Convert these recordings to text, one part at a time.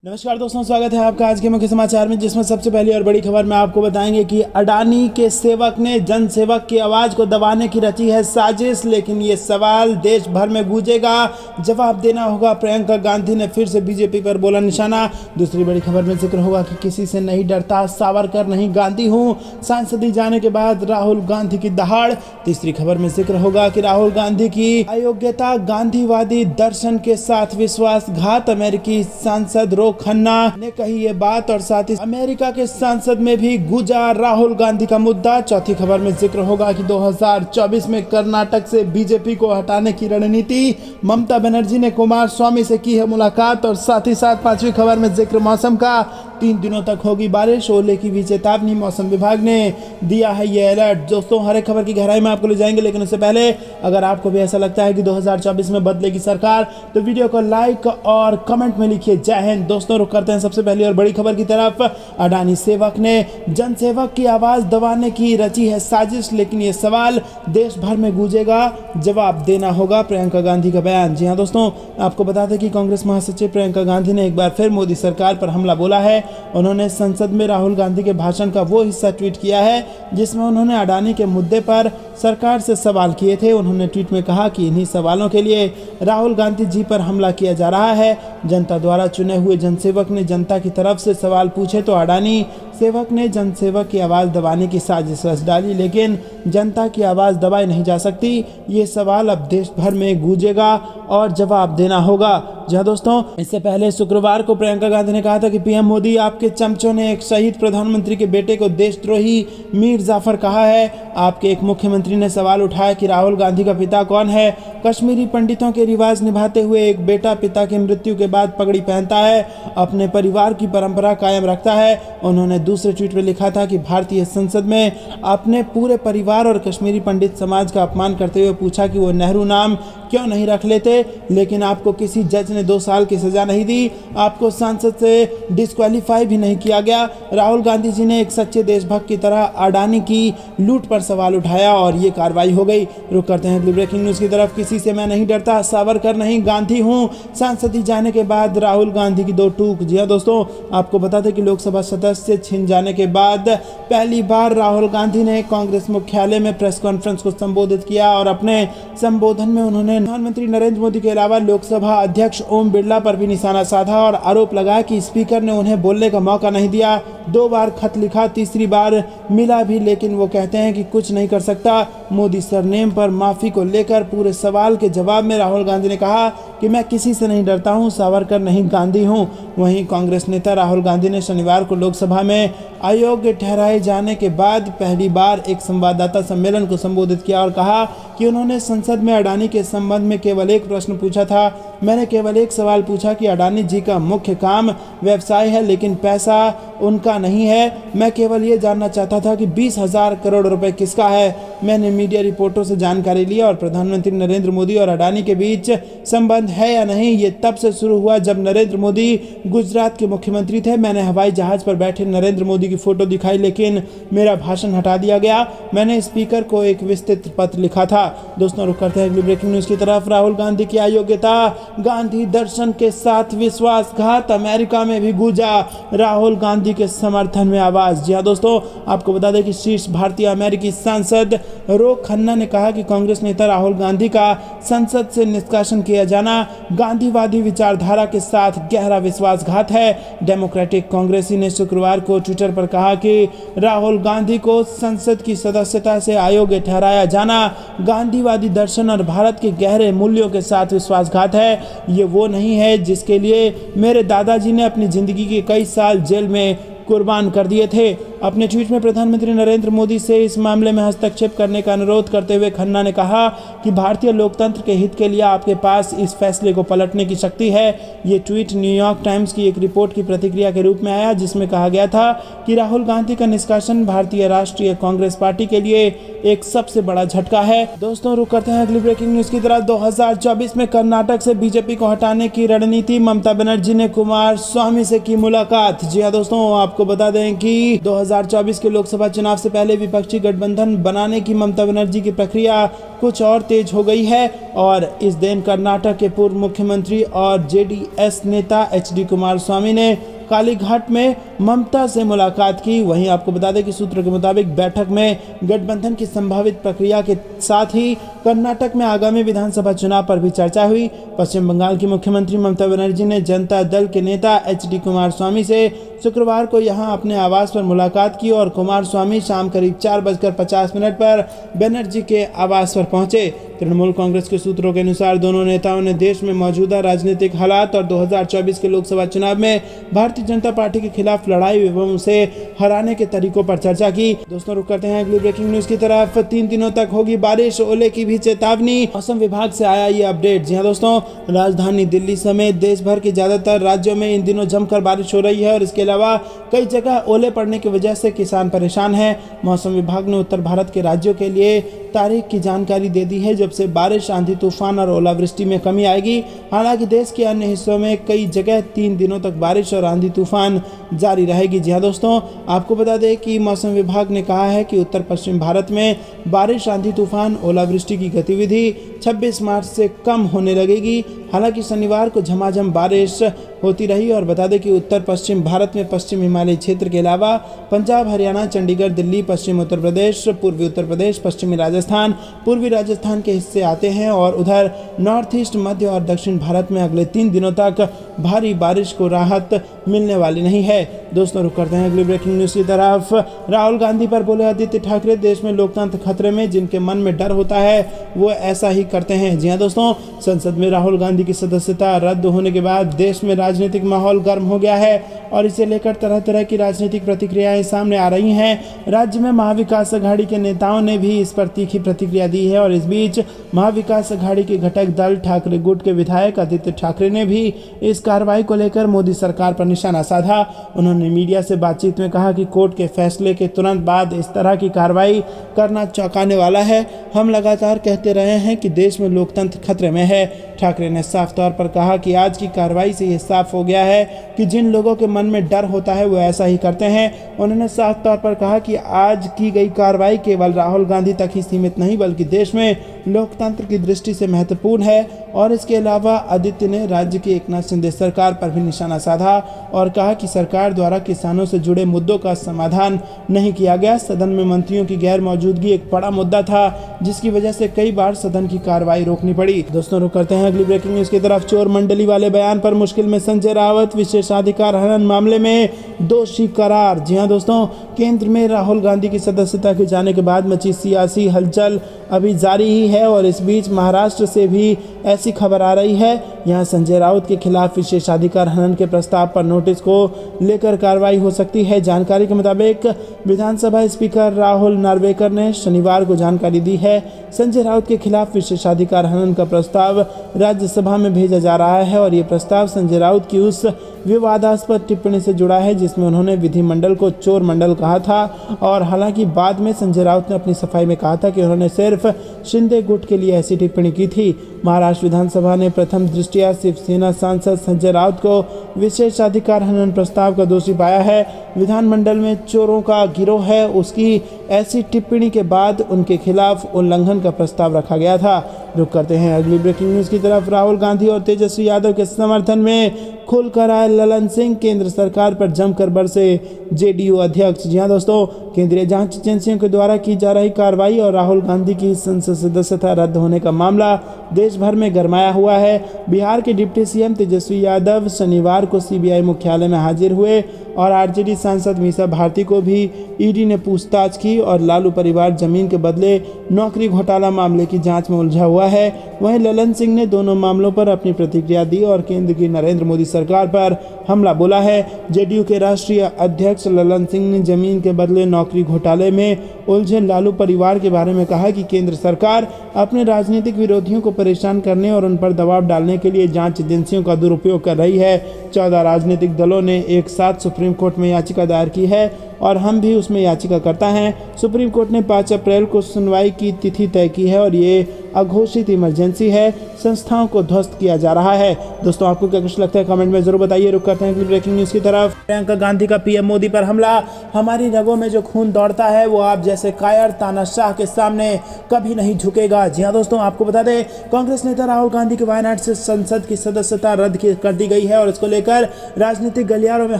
नमस्कार दोस्तों, स्वागत है आपका आज के मुख्य समाचार में, जिसमें सबसे पहली और बड़ी खबर में आपको बताएंगे कि अडानी के सेवक ने जनसेवक की आवाज को दबाने की रची है साजिश, लेकिन ये सवाल देश भर में गूंजेगा, जवाब देना होगा। प्रियंका गांधी ने फिर से बीजेपी पर बोला निशाना। दूसरी बड़ी खबर में जिक्र होगा कि किसी से नहीं डरता, सावरकर नहीं गांधी हूँ, सांसदी जाने के बाद राहुल गांधी की दहाड़। तीसरी खबर में जिक्र होगा कि राहुल गांधी की अयोग्यता, गांधीवादी दर्शन के साथ विश्वासघात, अमेरिकी सांसद रो खन्ना ने कही ये बात, और साथ ही अमेरिका के संसद में भी गूंजा राहुल गांधी का मुद्दा। चौथी खबर में जिक्र होगा कि 2024 में कर्नाटक से बीजेपी को हटाने की रणनीति, ममता बनर्जी ने कुमार स्वामी से की है मुलाकात, और साथ ही साथ पांचवी खबर में जिक्र मौसम का, 3 दिनों तक होगी बारिश, ओले की भी चेतावनी मौसम विभाग ने दिया है ये अलर्ट। दोस्तों, हर एक खबर की गहराई में आपको ले जाएंगे, लेकिन उससे पहले अगर आपको भी ऐसा लगता है कि 2024 में बदलेगी सरकार, तो वीडियो को लाइक और कमेंट में लिखिए जय हिंद। दोस्तों, रुक करते हैं सबसे पहली और बड़ी खबर की तरफ। अडानी सेवक ने जनसेवक की आवाज दबाने की रची है साजिश, लेकिन ये सवाल देश भर में गूंजेगा, जवाब देना होगा। प्रियंका गांधी का बयान। जी हाँ दोस्तों, आपको बता दें कि कांग्रेस महासचिव प्रियंका गांधी ने एक बार फिर मोदी सरकार पर हमला बोला है। उन्होंने संसद में राहुल गांधी के भाषण का वो हिस्सा ट्वीट किया है जिसमें उन्होंने अडानी के मुद्दे पर सरकार से सवाल किए थे। उन्होंने ट्वीट में कहा कि इन्हीं सवालों के लिए राहुल गांधी जी पर हमला किया जा रहा है। जनता द्वारा चुने हुए जनसेवक ने जनता की तरफ से सवाल पूछे तो अडानी सेवक ने जनसेवक की आवाज़ दबाने की साजिश रच डाली, लेकिन जनता की आवाज़ दबाई नहीं जा सकती। ये सवाल अब देश भर में गूंजेगा और जवाब देना होगा। जी हाँ दोस्तों, इससे पहले शुक्रवार को प्रियंका गांधी ने कहा था कि पीएम मोदी, आपके चमचों ने एक शहीद प्रधानमंत्री के बेटे को देशद्रोही मीर जाफर कहा है। आपके एक मुख्यमंत्री ने सवाल उठाया कि राहुल गांधी का पिता कौन है। कश्मीरी पंडितों के रिवाज निभाते हुए एक बेटा पिता की मृत्यु के बाद पगड़ी पहनता है, अपने परिवार की परंपरा कायम रखता है। उन्होंने दूसरे ट्वीट में लिखा था कि भारतीय संसद में अपने पूरे परिवार और कश्मीरी पंडित समाज का अपमान करते हुए पूछा कि वो नेहरू नाम क्यों नहीं रख लेते, लेकिन आपको किसी जज ने 2 साल की सजा नहीं दी, आपको सांसद से डिस्क्वालीफाई भी नहीं किया गया। राहुल गांधी जी ने एक सच्चे देशभक्त की तरह अडानी की लूट पर सवाल उठाया और ये कार्रवाई हो गई। रुक करते हैं अगली ब्रेकिंग न्यूज की तरफ। किसी से मैं नहीं डरता, सावरकर नहीं गांधी हूँ, सांसदी जाने के बाद राहुल गांधी की 2 टूक। जी हाँ दोस्तों, आपको बता दें कि लोकसभा सदस्य छिन जाने के बाद पहली बार राहुल गांधी ने कांग्रेस मुख्यालय में प्रेस कॉन्फ्रेंस को संबोधित किया, और अपने संबोधन में उन्होंने प्रधानमंत्री नरेंद्र मोदी के अलावा लोकसभा अध्यक्ष ओम बिरला पर भी निशाना साधा और आरोप लगाया कि स्पीकर ने उन्हें बोलने का मौका नहीं दिया। 2 बार खत लिखा, तीसरी बार मिला भी, लेकिन वो कहते हैं कि कुछ नहीं कर सकता। मोदी सरनेम पर माफी को लेकर पूरे सवाल के जवाब में राहुल गांधी ने कहा कि मैं किसी से नहीं डरता हूं, सावरकर नहीं गांधी हूं। वहीं कांग्रेस नेता राहुल गांधी ने शनिवार को लोकसभा में अयोग्य ठहराए जाने के बाद पहली बार एक संवाददाता सम्मेलन को संबोधित किया और कहा कि उन्होंने संसद में अडानी के संबंध में केवल एक प्रश्न पूछा था। मैंने केवल एक सवाल पूछा कि अडानी जी का मुख्य काम व्यवसाय है, लेकिन पैसा उनका नहीं है। मैं केवल ये जानना चाहता था कि 20,000 करोड़ रुपए किसका है। मैंने मीडिया रिपोर्टों से जानकारी ली और प्रधानमंत्री नरेंद्र मोदी और अडानी के बीच संबंध है या नहीं, ये तब से शुरू हुआ जब नरेंद्र मोदी गुजरात के मुख्यमंत्री थे। मैंने हवाई जहाज पर बैठे नरेंद्र मोदी की फोटो दिखाई, लेकिन मेरा भाषण हटा दिया गया। मैंने स्पीकर को एक विस्तृत पत्र लिखा था। दोस्तों, रुक करते हैं अगली ब्रेकिंग न्यूज की तरफ। राहुल गांधी की अयोग्यता, गांधी दर्शन के साथ विश्वासघात, अमेरिका में भी गूंजा राहुल गांधी के समर्थन में आवाज। जी हाँ दोस्तों, आपको बता दें कि शीर्ष भारतीय अमेरिकी सांसद रो खन्ना ने कहा कि कांग्रेस नेता राहुल गांधी का संसद से निष्कासन किया जाना गांधीवादी विचारधारा के साथ गहरा विश्वासघात है। डेमोक्रेटिक कांग्रेसी ने शुक्रवार को ट्विटर पर कहा कि राहुल गांधी को संसद की सदस्यता से अयोग्य ठहराया जाना गांधीवादी दर्शन और भारत के गहरे मूल्यों के साथ विश्वासघात है। ये वो नहीं है जिसके लिए मेरे दादाजी ने अपनी जिंदगी के कई साल जेल में कुर्बान कर दिए थे। अपने ट्वीट में प्रधानमंत्री नरेंद्र मोदी से इस मामले में हस्तक्षेप करने का अनुरोध करते हुए खन्ना ने कहा कि भारतीय लोकतंत्र के हित के लिए आपके पास इस फैसले को पलटने की शक्ति है। ये ट्वीट न्यूयॉर्क टाइम्स की एक रिपोर्ट की प्रतिक्रिया के रूप में आया, जिसमें कहा गया था कि राहुल गांधी का निष्कासन भारतीय राष्ट्रीय कांग्रेस पार्टी के लिए एक सबसे बड़ा झटका है। दोस्तों, रुक करते हैं अगली ब्रेकिंग न्यूज की तरफ। 2024 में कर्नाटक से बीजेपी को हटाने की रणनीति, ममता बनर्जी ने कुमार स्वामी से की मुलाकात। जी हाँ दोस्तों, आपको बता दें कि 2024 के लोकसभा चुनाव से पहले विपक्षी गठबंधन बनाने की ममता बनर्जी की प्रक्रिया कुछ और तेज हो गई है और इस दिन कर्नाटक के पूर्व मुख्यमंत्री और जेडीएस नेता एचडी कुमारस्वामी ने कालीघाट में ममता से मुलाकात की। वहीं आपको बता दें कि सूत्रों के मुताबिक बैठक में गठबंधन की संभावित प्रक्रिया के साथ ही कर्नाटक में आगामी विधानसभा चुनाव पर भी चर्चा हुई। पश्चिम बंगाल की मुख्यमंत्री ममता बनर्जी ने जनता दल के नेता एचडी कुमारस्वामी से शुक्रवार को यहां अपने आवास पर मुलाकात की और कुमारस्वामी शाम करीब 4:50 पर बनर्जी के आवास पर पहुंचे। तृणमूल कांग्रेस के सूत्रों के अनुसार दोनों नेताओं ने देश में मौजूदा राजनीतिक हालात और 2024 के लोकसभा चुनाव में भारतीय जनता पार्टी के खिलाफ लड़ाई एवं उसे हराने के तरीकों पर चर्चा की। दोस्तों रुक करते हैं अगली ब्रेकिंग न्यूज की तरफ। 3 दिनों तक होगी बारिश, ओले की भी चेतावनी, मौसम विभाग से आया ये अपडेट। जी हाँ दोस्तों, राजधानी दिल्ली समेत देश भर के ज्यादातर राज्यों में इन दिनों जमकर बारिश हो रही है और इसके अलावा कई जगह ओले पड़ने की वजह से किसान परेशान हैं। मौसम विभाग ने उत्तर भारत के राज्यों के लिए तारीख की जानकारी दे दी है जब से बारिश, आंधी तूफान और ओलावृष्टि में कमी आएगी। हालांकि देश के अन्य हिस्सों में कई जगह 3 दिनों तक बारिश और आंधी तूफान जारी रहेगी। जी हाँ दोस्तों, आपको बता दें कि मौसम विभाग ने कहा है कि उत्तर पश्चिम भारत में बारिश, आंधी तूफान, ओलावृष्टि की गतिविधि 26 मार्च से कम होने लगेगी। हालांकि शनिवार को झमाझम बारिश होती रही और बता दें कि उत्तर पश्चिम भारत में पश्चिम हिमालय क्षेत्र के अलावा पंजाब, हरियाणा, चंडीगढ़, दिल्ली, पश्चिम उत्तर प्रदेश, पूर्वी उत्तर प्रदेश, पश्चिमी राजस्थान, पूर्वी राजस्थान के हिस्से आते हैं और उधर नॉर्थ ईस्ट, मध्य और दक्षिण भारत में अगले 3 दिनों तक भारी बारिश को राहत मिलने वाली नहीं है। दोस्तों रुक करते हैं अगली ब्रेकिंग न्यूज की तरफ। राहुल गांधी पर बोले आदित्य ठाकरे, देश में लोकतंत्र खतरे में, जिनके मन में डर होता है वो ऐसा ही करते हैं। जी हाँ दोस्तों, संसद में राहुल गांधी की सदस्यता रद्द होने के बाद देश में राजनीतिक माहौल गर्म हो गया है और इसे लेकर तरह तरह की राजनीतिक प्रतिक्रियाएं सामने आ रही हैं। राज्य में महाविकास अघाड़ी के नेताओं ने भी इस पर तीखी प्रतिक्रिया दी है और इस बीच महाविकास अघाड़ी के घटक दल ठाकरे गुट के विधायक आदित्य ठाकरे ने भी इस कार्रवाई को लेकर मोदी सरकार पर निशाना साधा। उन्होंने मीडिया से बातचीत में कहा कि कोर्ट के फैसले के तुरंत बाद इस तरह की कार्रवाई करना चौंकाने वाला है। हम लगातार कहते रहे हैं कि देश में लोकतंत्र खतरे में है। ठाकरे ने साफ तौर पर कहा कि आज की कार्रवाई से ये साफ हो गया है कि जिन लोगों के मन में डर होता है वो ऐसा ही करते हैं। उन्होंने साफ तौर पर कहा कि आज की गई कार्रवाई केवल राहुल गांधी तक ही सीमित नहीं बल्कि देश में लोकतंत्र की दृष्टि से महत्वपूर्ण है। और इसके अलावा आदित्य ने राज्य की एकनाथ शिंदे सरकार पर भी निशाना साधा और कहा कि सरकार द्वारा किसानों से जुड़े मुद्दों का समाधान नहीं किया गया। सदन में मंत्रियों की गैर मौजूदगी एक बड़ा मुद्दा था जिसकी वजह से कई बार सदन की कार्रवाई रोकनी पड़ी। दोस्तों रुक करते हैं अगली ब्रेकिंग न्यूज की तरफ। चोर मंडली वाले बयान पर मुश्किल में संजय राउत, विशेषाधिकार हनन मामले में दोषी करार। जी हाँ दोस्तों, केंद्र में राहुल गांधी की सदस्यता के जाने के बाद मची सियासी हलचल अभी जारी ही है और इस बीच महाराष्ट्र से भी ऐसी खबर आ रही है। यहां संजय राउत के खिलाफ विशेषाधिकार हनन के प्रस्ताव पर नोटिस को लेकर कार्रवाई हो सकती है। जानकारी के मुताबिक विधानसभा स्पीकर राहुल नार्वेकर ने शनिवार को जानकारी दी है। संजय राउत के खिलाफ विशेषाधिकार हनन का प्रस्ताव राज्यसभा में भेजा जा रहा है और ये प्रस्ताव संजय राउत की उस विवादास्पद टिप्पणी से जुड़ा है जिसमें उन्होंने विधिमंडल को चोर मंडल कहा था। और हालांकि बाद में संजय राउत ने अपनी सफाई में कहा था कि उन्होंने सिर्फ शिंदे गुट के लिए ऐसी टिप्पणी की थी। महाराष्ट्र विधानसभा ने प्रथम दृष्टया शिवसेना सांसद संजय राउत को विशेषाधिकार हनन प्रस्ताव का दोषी पाया है। विधानमंडल में चोरों का गिरोह है, उसकी ऐसी टिप्पणी के बाद उनके खिलाफ उल्लंघन का प्रस्ताव रखा गया था। रुक करते हैं अगली ब्रेकिंग न्यूज की तरफ। राहुल गांधी और तेजस्वी यादव के समर्थन में खुलकर आए ललन सिंह, केंद्र सरकार पर जमकर बरसे जेडीयू अध्यक्ष। जी हाँ दोस्तों, केंद्रीय जांच एजेंसियों के द्वारा की जा रही कार्रवाई और राहुल गांधी की संसद सदस्यता रद्द होने का मामला देश भर में गरमाया हुआ है। बिहार के डिप्टी सीएम तेजस्वी यादव शनिवार को सीबीआई मुख्यालय में हाजिर हुए और आरजेडी सांसद मीसा भारती को भी ईडी ने पूछताछ की और लालू परिवार जमीन के बदले नौकरी घोटाला मामले की जांच में उलझा हुआ है। वहीं ललन सिंह ने दोनों मामलों पर अपनी प्रतिक्रिया दी और केंद्र की नरेंद्र मोदी सरकार पर हमला बोला है। जेडीयू के राष्ट्रीय अध्यक्ष ललन सिंह ने जमीन के बदले नौकरी घोटाले में उलझे लालू परिवार के बारे में कहा कि केंद्र सरकार अपने राजनीतिक विरोधियों को परेशान करने और उन पर दबाव डालने के लिए जांच एजेंसियों का दुरुपयोग कर रही है। 14 राजनीतिक दलों ने एक साथ सुप्रीम कोर्ट में याचिका दायर की है और हम भी उसमें याचिका करता है। सुप्रीम कोर्ट ने 5 अप्रैल को सुनवाई की तिथि तय की है और ये अघोषित इमरजेंसी है, संस्थाओं को ध्वस्त किया जा रहा है। दोस्तों आपको क्या कुछ लगता है कमेंट में जरूर बताइए। रुक करते हैं ब्रेकिंग न्यूज़ की तरफ। प्रियंका गांधी का पीएम मोदी पर हमला। हमारी रगों में जो खून दौड़ता है वो आप जैसे कायर तानाशाह के सामने कभी नहीं झुकेगा। जी हाँ दोस्तों, आपको बता दें कांग्रेस नेता राहुल गांधी के वायनाड से संसद की सदस्यता रद्द कर दी गई है और इसको लेकर राजनीतिक गलियारों में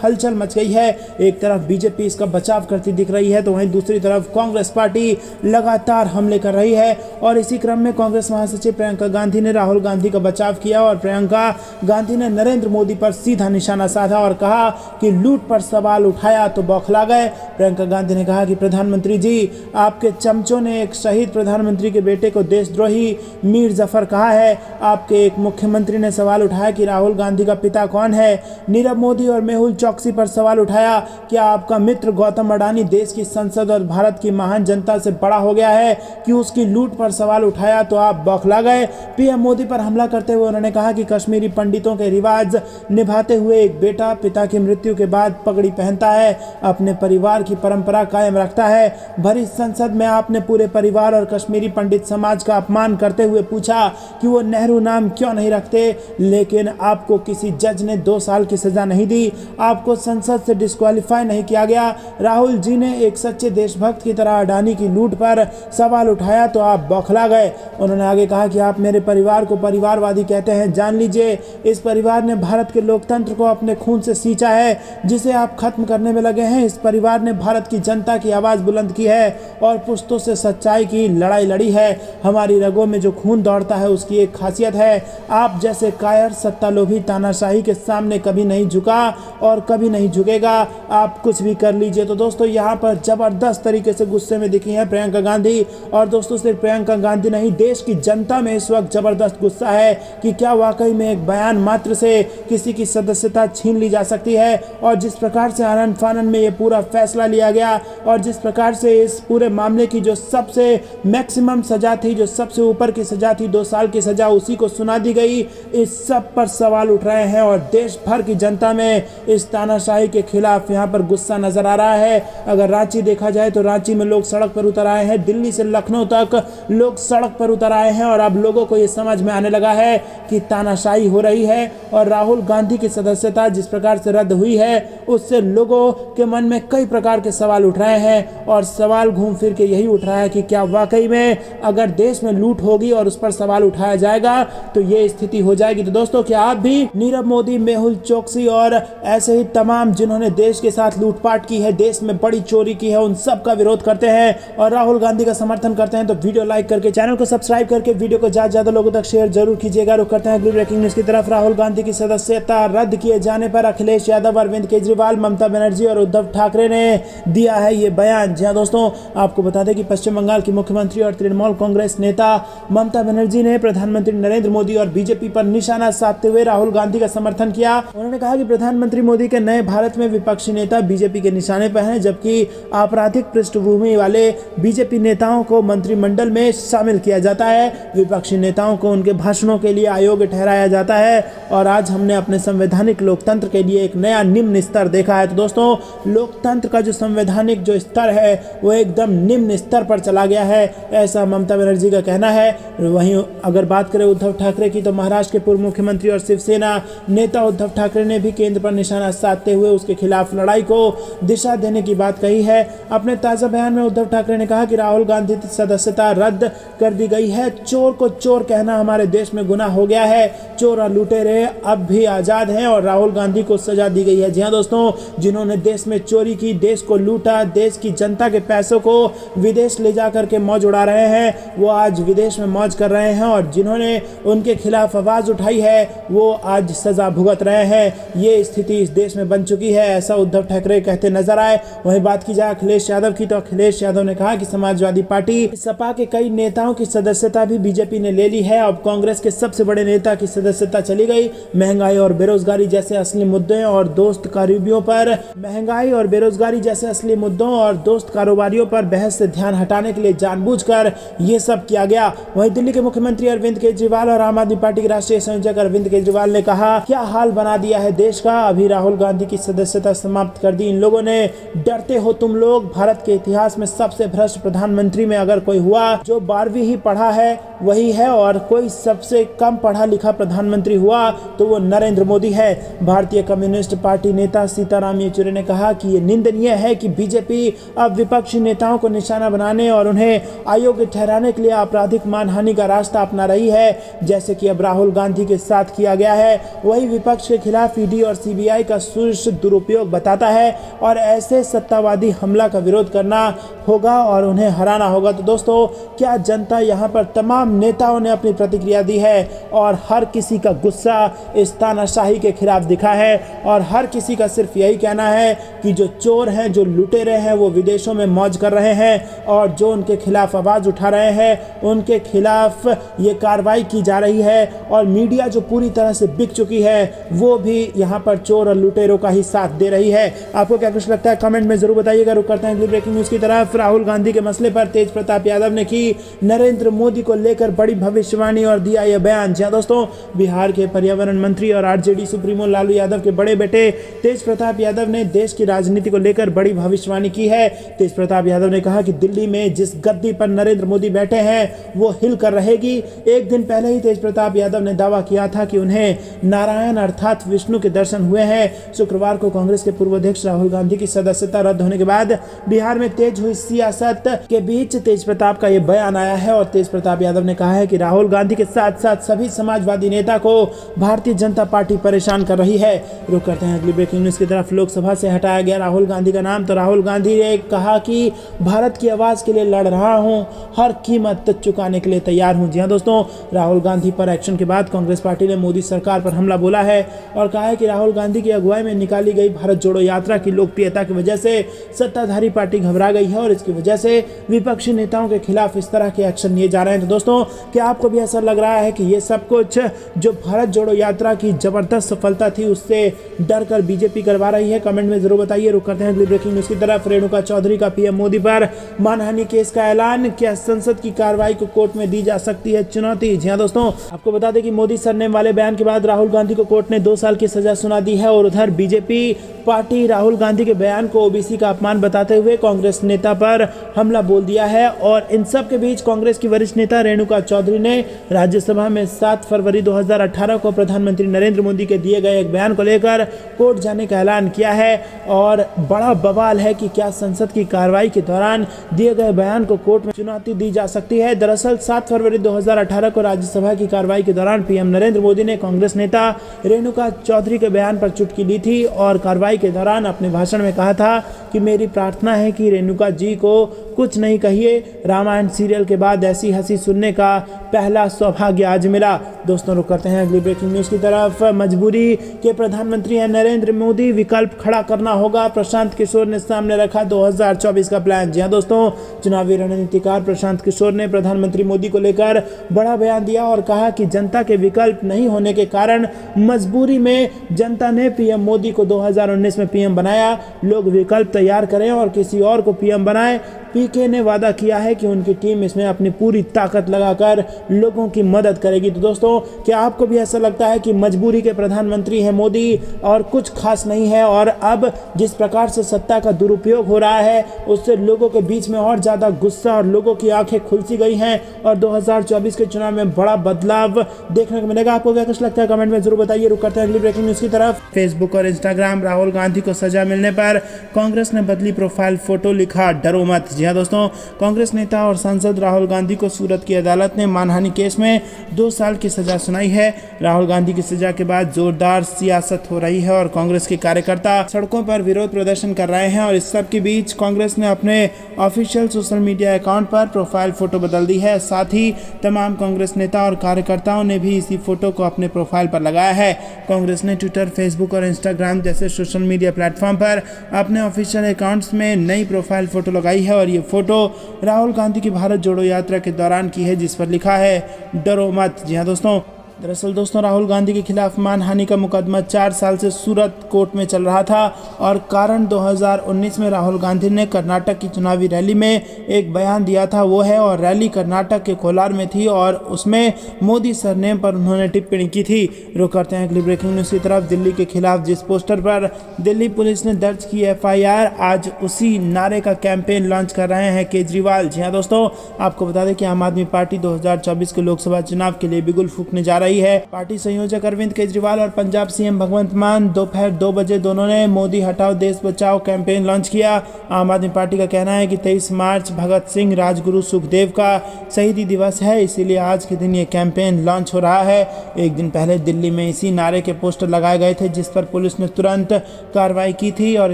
हलचल मच गई है। एक तरफ बीजेपी इसका बचाव करती दिख रही है तो वहीं दूसरी तरफ कांग्रेस पार्टी लगातार हमले कर रही है और इसी क्रम में कांग्रेस महासचिव प्रियंका गांधी ने राहुल गांधी का बचाव किया और प्रियंका गांधी ने नरेंद्र मोदी पर सीधा निशाना साधा और कहा कि लूट पर सवाल उठाया तो बौखला गए। प्रियंका गांधी ने कहा कि प्रधानमंत्री जी, आपके चमचों ने एक शहीद प्रधानमंत्री के बेटे को देशद्रोही मीर जफर कहा है। आपके एक मुख्यमंत्री ने सवाल उठाया कि राहुल गांधी का पिता कौन है। नीरव मोदी और मेहुल चौकसी पर सवाल उठाया क्या आपका मित्र गौतम अडानी देश की संसद और भारत की महान जनता से बड़ा हो गया है कि उसकी लूट पर सवाल उठाया तो आप बौखला गए। पीएम मोदी पर हमला करते हुए उन्होंने कहा कि कश्मीरी पंडितों के रिवाज निभाते हुए एक बेटा पिता की मृत्यु के बाद पगड़ी पहनता है, अपने परिवार की परंपरा कायम रखता है। भरी संसद में आपने पूरे परिवार और कश्मीरी पंडित समाज का अपमान करते हुए पूछा कि वो नेहरू नाम क्यों नहीं रखते, लेकिन आपको किसी जज ने 2 साल की सजा नहीं दी, आपको संसद से डिस्क्वालीफाई नहीं किया गया। राहुल जी ने एक सच्चे देशभक्त की तरह अडानी की लूट पर सवाल उठाया तो आप बौखला गए। उन्होंने आगे कहा कि आप मेरे परिवार को परिवारवादी कहते हैं, जान लीजिए इस परिवार ने भारत के लोकतंत्र को अपने खून से सींचा है जिसे आप खत्म करने में लगे हैं। इस परिवार ने भारत की जनता की आवाज़ बुलंद की है और पुश्तों से सच्चाई की लड़ाई लड़ी है। हमारी रगों में जो खून दौड़ता है उसकी एक खासियत है, आप जैसे कायर सत्तालोभी तानाशाही के सामने कभी नहीं झुका और कभी नहीं झुकेगा, आप कुछ भी कर लीजिए। तो दोस्तों यहाँ पर जबरदस्त तरीके से गुस्से में दिखी है प्रियंका गांधी और दोस्तों सिर्फ प्रियंका गांधी नहीं, देश की जनता में इस वक्त जबरदस्त गुस्सा है कि क्या वाकई में एक बयान मात्र से किसी की सदस्यता छीन ली जा सकती है। और जिस प्रकार से आनन फानन में ये पूरा फैसला लिया गया और जिस प्रकार से इस पूरे मामले की जो सबसे मैक्सिमम सजा थी, जो सबसे ऊपर की सजा थी 2 साल की सजा, उसी को सुना दी गई, इस सब पर सवाल उठ रहे हैं और देश भर की जनता में इस तानाशाही के खिलाफ यहाँ पर गुस्सा नजर आ रहा है। अगर रांची देखा जाए तो रांची में लोग सड़क पर उतर आए हैं, दिल्ली से लखनऊ तक लोग सड़क पर उतर आए हैं और अब लोगों को ये समझ में आने लगा है कि तानाशाही हो रही है और राहुल गांधी की सदस्यता जिस प्रकार से रद्द हुई है उससे लोगों के मन में कई प्रकार के सवाल उठ रहे हैं और सवाल घूम फिर के यही उठ रहा है कि क्या वाकई में अगर देश में लूट होगी और उस पर सवाल उठाया जाएगा तो ये स्थिति हो जाएगी। तो दोस्तों क्या आप भी नीरव मोदी, मेहुल चौकसी और ऐसे ही तमाम जिन्होंने देश के साथ लूटपाट की है, देश में बड़ी चोरी की है, उन सब का विरोध करते हैं और राहुल गांधी का समर्थन करते हैं तो वीडियो लाइक करके चैनल को सब्सक्राइब करके वीडियो को ज्यादा लोगों तक शेयर जरूर कीजिएगा। रुक करते हैं अगली ब्रेकिंग न्यूज की तरफ। राहुल गांधी की सदस्यता रद्द किए जाने पर अखिलेश यादव, अरविंद केजरीवाल, ममता बनर्जी और उद्धव ठाकरे ने दिया है ये बयान। जी हाँ दोस्तों, आपको बता दें कि पश्चिम बंगाल की मुख्यमंत्री और तृणमूल कांग्रेस नेता ममता बनर्जी ने प्रधानमंत्री नरेंद्र मोदी और बीजेपी पर निशाना साधते हुए राहुल गांधी का समर्थन किया। उन्होंने कहा कि प्रधानमंत्री मोदी के नए भारत में विपक्षी नेता बीजेपी के निशाने पर हैं, जबकि आपराधिक पृष्ठभूमि वाले बीजेपी नेताओं को मंत्रिमंडल में शामिल किया जाता है, विपक्षी नेताओं को उनके भाषणों के लिए अयोग्य ठहराया जाता है और आज हमने अपने संवैधानिक लोकतंत्र के लिए एक नया निम्न स्तर देखा है। तो दोस्तों लोकतंत्र का जो संवैधानिक जो स्तर है वो एकदम निम्न स्तर पर चला गया है, ऐसा ममता बनर्जी का कहना है। वहीं अगर बात करें उद्धव ठाकरे की तो महाराष्ट्र के पूर्व मुख्यमंत्री और शिवसेना नेता उद्धव ठाकरे ने भी केंद्र पर निशाना साधते हुए उसके खिलाफ लड़ाई को दिशा देने की बात कही है। अपने ताज़ा बयान में उद्धव ठाकरे ने कहा कि राहुल गांधी की सदस्यता रद्द कर दी गई है। चोर को चोर कहना हमारे देश में गुनाह हो गया है, चोर और लुटेरे अब भी आज़ाद हैं और राहुल गांधी को सजा दी गई है। जी हाँ दोस्तों, जिन्होंने देश में चोरी की, देश को लूटा, देश की जनता के पैसों को विदेश ले जा करके मौज उड़ा रहे हैं, वो आज विदेश में मौज कर रहे हैं और जिन्होंने उनके खिलाफ आवाज़ उठाई है वो आज सजा भुगत रहे हैं। ये स्थिति इस देश में बन चुकी है, ऐसा उद्धव ठाकरे कहते नजर आए। वहीं बात की जाए अखिलेश यादव की तो अखिलेश यादव ने कहा कि समाजवादी पार्टी सपा के कई नेताओं की सदस्यता भी बीजेपी ने ले ली है। अब कांग्रेस के सबसे बड़े नेता की सदस्यता चली गई। महंगाई और बेरोजगारी जैसे असली मुद्दे और दोस्त कारोबारियों पर महंगाई और बेरोजगारी जैसे असली मुद्दों और दोस्त कारोबारियों पर बहस से ध्यान हटाने के लिए जानबूझकर ये सब किया गया। वहीं दिल्ली के मुख्यमंत्री अरविंद केजरीवाल और आम आदमी पार्टी के राष्ट्रीय संयोजक अरविंद केजरीवाल ने कहा क्या हाल बना दिया है देश का, अभी राहुल गांधी की सदस्यता समाप्त कर दी इन लोगों ने। डरते हो तुम लोग। भारत के इतिहास में सबसे भ्रष्ट प्रधानमंत्री में अगर कोई हुआ जो 12वीं ही पढ़ा है वही है, और कोई सबसे कम पढ़ा लिखा प्रधानमंत्री हुआ तो वो नरेंद्र मोदी है। भारतीय कम्युनिस्ट पार्टी नेता सीताराम येचुरी ने कहा कि ये निंदनीय है कि बीजेपी अब विपक्षी नेताओं को निशाना बनाने और उन्हें अयोग्य ठहराने के लिए आपराधिक मानहानि का रास्ता अपना रही है, जैसे कि अब राहुल गांधी के साथ किया गया है। वही विपक्ष के खिलाफ ईडी और सीबीआई का शीर्ष दुरुपयोग बताता है और ऐसे सत्तावादी हमला का विरोध करना होगा और उन्हें हराना होगा। तो दोस्तों, क्या जनता यहाँ पर तमाम नेताओं ने अपनी प्रतिक्रिया दी है और हर किसी का गुस्सा इस तानाशाही के खिलाफ दिखा है और हर किसी का सिर्फ यही कहना है कि जो चोर हैं, जो लुटेरे हैं, वो विदेशों में मौज कर रहे हैं और जो उनके खिलाफ आवाज उठा रहे हैं उनके खिलाफ ये कार्रवाई की जा रही है। और मीडिया जो पूरी तरह से बिक चुकी है वो भी यहाँ पर चोर और लुटेरों का ही साथ दे रही है। आपको क्या कुछ लगता है कमेंट में जरूर बताइएगा। रुक करते हैं अगली ब्रेकिंग न्यूज की तरफ। राहुल गांधी के मसले पर तेज प्रताप यादव ने की नरेंद्र मोदी को लेकर बड़ी भविष्यवाणी और दिया यह बयान। जी दोस्तों, बिहार के पर्यावरण मंत्री और आरजेडी सुप्रीमो लालू यादव के बड़े बेटे तेज प्रताप यादव ने देश की राजनीति को लेकर बड़ी भविष्यवाणी की है। तेज प्रताप यादव ने कहा कि दिल्ली में जिस गद्दी पर नरेंद्र मोदी बैठे हैं वो हिल कर रहेगी। एक दिन पहले ही तेज प्रताप यादव ने दावा किया था कि उन्हें नारायण अर्थात विष्णु के दर्शन हुए हैं। शुक्रवार को कांग्रेस के पूर्व अध्यक्ष राहुल गांधी की सदस्यता रद्द होने के बाद बिहार में तेज हुई सियासत के बीच तेज प्रताप का यह बयान आया है और तेज प्रताप यादव ने कहा है कि राहुल गांधी के साथ साथ सभी समाजवादी नेता को भारतीय जनता पार्टी परेशान कर रही है। रुक करते हैं अगली ब्रेकिंग न्यूज की तरफ। लोकसभा से हटाया गया राहुल गांधी का नाम। तो राहुल गांधी ने कहा कि भारत की आवाज के लिए लड़ रहा हूं, हर कीमत चुकाने के लिए तैयार हूं। जी हां दोस्तों, राहुल गांधी पर एक्शन के बाद कांग्रेस पार्टी ने मोदी सरकार पर हमला बोला है और कहा है कि राहुल गांधी की अगुवाई में निकाली गई भारत जोड़ो यात्रा की लोकप्रियता की वजह से सत्ताधारी पार्टी घबरा गई है और इसकी वजह से विपक्षी नेताओं के खिलाफ इस तरह के एक्शन लिए जा रहे हैं। तो दोस्तों, क्या आपको भी ऐसा लग रहा है कि ये सब कुछ जो भारत जोड़ो यात्रा की जबरदस्त सफलता थी उससे डर कर बीजेपी करवा रही है? कमेंट में जरूर बताइए। रुक करते हैं अगली ब्रेकिंग न्यूज की तरफ। रेणुका चौधरी का पीएम मोदी पर मानहानि केस का ऐलान। क्या संसद की कार्रवाई को कोर्ट में दी जा सकती है चुनौती? जी हां दोस्तों, आपको बता दें कि मोदी सरनेम वाले बयान के बाद राहुल गांधी को कोर्ट ने 2 साल की सजा सुना दी है और उधर बीजेपी पार्टी राहुल गांधी के बयान को ओबीसी का अपमान बताते हुए कांग्रेस नेता पर हमला बोल दिया है। और इन सब के बीच कांग्रेस की वरिष्ठ नेता रेणुका चौधरी ने राज्यसभा में 7 फरवरी 2018 को प्रधानमंत्री नरेंद्र मोदी के दिए गए एक बयान को लेकर कोर्ट जाने का ऐलान किया है और बड़ा बवाल है कि क्या संसद की कार्रवाई के दौरान दिए गए बयान को कोर्ट में चुनौती दी जा सकती है। दरअसल 7 फरवरी 2018 को राज्यसभा की कार्रवाई के दौरान पीएम नरेंद्र मोदी ने कांग्रेस नेता रेणुका चौधरी के बयान पर चुटकी ली थी और कार्रवाई के दौरान अपने भाषण में कहा था कि मेरी प्रार्थना है कि रेणुका जी को कुछ नहीं कहिए, रामायण सीरियल के बाद ऐसी हंसी सुनने का पहला सौभाग्य आज मिला। दोस्तों, रुक करते हैं अगली ब्रेकिंग न्यूज की तरफ। मजबूरी के प्रधानमंत्री हैं नरेंद्र मोदी, विकल्प खड़ा करना होगा। प्रशांत किशोर ने सामने रखा 2024 का प्लान। जी हां दोस्तों, चुनावी रणनीतिकार प्रशांत किशोर ने प्रधानमंत्री मोदी को लेकर बड़ा बयान दिया और कहा कि जनता के विकल्प नहीं होने के कारण मजबूरी में जनता ने पीएम मोदी को 2019 में पीएम बनाया। लोग विकल्प तैयार करें और किसी और को पीएम बनाएं। पीके ने वादा किया है कि उनकी टीम इसमें अपनी पूरी ताकत लगाकर लोगों की मदद करेगी। तो दोस्तों, क्या आपको भी ऐसा लगता है कि मजबूरी के प्रधानमंत्री हैं मोदी और कुछ खास नहीं है और अब जिस प्रकार से सत्ता का दुरुपयोग हो रहा है उससे लोगों के बीच में और ज़्यादा गुस्सा और लोगों की आंखें खुल सी गई हैं और 2024 के चुनाव में बड़ा बदलाव देखने को मिलेगा? आपको क्या कुछ लगता है कमेंट में जरूर बताइए। रुक करते हैं अगली ब्रेकिंग न्यूज़ की तरफ। फेसबुक और इंस्टाग्राम। राहुल गांधी को सजा मिलने पर कांग्रेस ने बदली प्रोफाइल फोटो, लिखा डरो मत। जी हां दोस्तों, कांग्रेस नेता और सांसद राहुल गांधी को सूरत की अदालत ने मानहानि केस में 2 साल की सजा सुनाई है। राहुल गांधी की सजा के बाद जोरदार सियासत हो रही है और कांग्रेस के कार्यकर्ता सड़कों पर विरोध प्रदर्शन कर रहे हैं और इस सब के बीच कांग्रेस ने अपने ऑफिशियल सोशल मीडिया अकाउंट पर प्रोफाइल फोटो बदल दी है। साथ ही तमाम कांग्रेस नेता और कार्यकर्ताओं ने भी इसी फोटो को अपने प्रोफाइल पर लगाया है। कांग्रेस ने ट्विटर, फेसबुक और इंस्टाग्राम जैसे सोशल मीडिया प्लेटफॉर्म पर अपने ऑफिशियल अकाउंट्स में नई प्रोफाइल फोटो लगाई है और ये फोटो राहुल गांधी की भारत जोड़ो यात्रा के दौरान की है जिस पर लिखा है डरो मत। जी हां दोस्तों, दरअसल दोस्तों, राहुल गांधी के खिलाफ मानहानि का मुकदमा 4 साल से सूरत कोर्ट में चल रहा था और कारण 2019 में राहुल गांधी ने कर्नाटक की चुनावी रैली में एक बयान दिया था वो है, और रैली कर्नाटक के कोलार में थी और उसमें मोदी सरनेम पर उन्होंने टिप्पणी की थी। रुक करते हैं अगली ब्रेकिंग न्यूज़ की तरफ। दिल्ली के खिलाफ जिस पोस्टर पर दिल्ली पुलिस ने दर्ज की FIR, आज उसी नारे का कैंपेन लॉन्च कर रहे हैं केजरीवाल। जी हाँ दोस्तों, आपको बता दें कि आम आदमी पार्टी 2024 के लोकसभा चुनाव के लिए बिगुल फूंकने जा रही है। पार्टी संयोजक अरविंद केजरीवाल और पंजाब CM भगवंत मान दोपहर 2 बजे दोनों ने मोदी हटाओ देश बचाओ कैंपेन लॉन्च किया। आम आदमी पार्टी का कहना है कि 23 मार्च भगत सिंह, राजगुरु, सुखदेव का शहीदी दिवस है, इसीलिए आज के दिन ये कैंपेन लॉन्च हो रहा है। एक दिन पहले दिल्ली में इसी नारे के पोस्टर लगाए गए थे जिस पर पुलिस ने तुरंत कार्रवाई की थी, और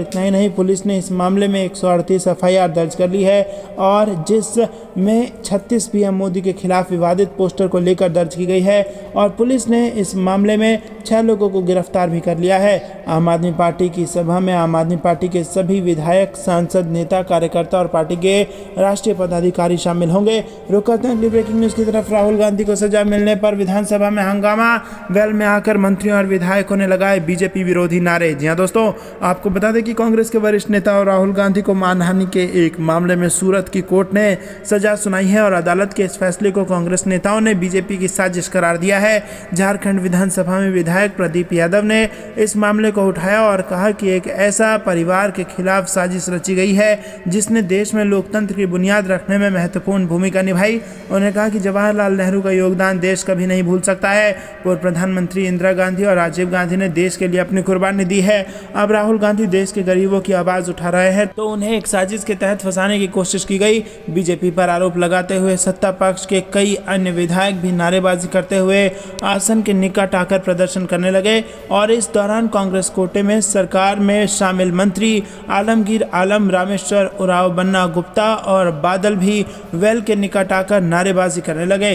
इतना ही नहीं, पुलिस ने इस मामले में 138 FIR दर्ज कर ली है और जिसमें 36 PM मोदी के खिलाफ विवादित पोस्टर को लेकर दर्ज की गई है और पुलिस ने इस मामले में 6 लोगों को गिरफ्तार भी कर लिया है। आम आदमी पार्टी की सभा में आम आदमी पार्टी के सभी विधायक, सांसद, नेता, कार्यकर्ता और पार्टी के राष्ट्रीय पदाधिकारी शामिल होंगे। रुक करते हैं अगली ब्रेकिंग न्यूज़ की तरफ। राहुल गांधी को सजा मिलने पर विधानसभा में हंगामा, वेल में आकर मंत्रियों और विधायकों ने लगाए बीजेपी विरोधी नारे। जी हाँ दोस्तों, आपको बता दें कि कांग्रेस के वरिष्ठ नेता और राहुल गांधी को मानहानि के एक मामले में सूरत की कोर्ट ने सजा सुनाई है और अदालत के इस फैसले को कांग्रेस नेताओं ने बीजेपी की साजिश करार दिया है। झारखंड विधानसभा में विधायक प्रदीप यादव ने इस मामले को उठाया और कहा कि एक ऐसा परिवार के खिलाफ साजिश रची गई है जिसने देश में लोकतंत्र की बुनियाद रखने में महत्वपूर्ण भूमिका निभाई। उन्होंने कहा कि जवाहरलाल नेहरू का योगदान देश कभी नहीं भूल सकता है। पूर्व प्रधानमंत्री इंदिरा गांधी और राजीव गांधी ने देश के लिए अपनी कुर्बानी दी है। अब राहुल गांधी देश के गरीबों की आवाज उठा रहे हैं तो उन्हें एक साजिश के तहत फंसाने की कोशिश की गई। बीजेपी पर आरोप लगाते हुए सत्ता पक्ष के कई अन्य विधायक भी नारेबाजी करते हुए आसन के निकट आकर प्रदर्शन करने लगे और इस दौरान कांग्रेस कोटे में सरकार में शामिल मंत्री आलमगीर आलम, रामेश्वर उरांव, बन्ना गुप्ता और बादल भी वेल के निकट आकर नारेबाजी करने लगे।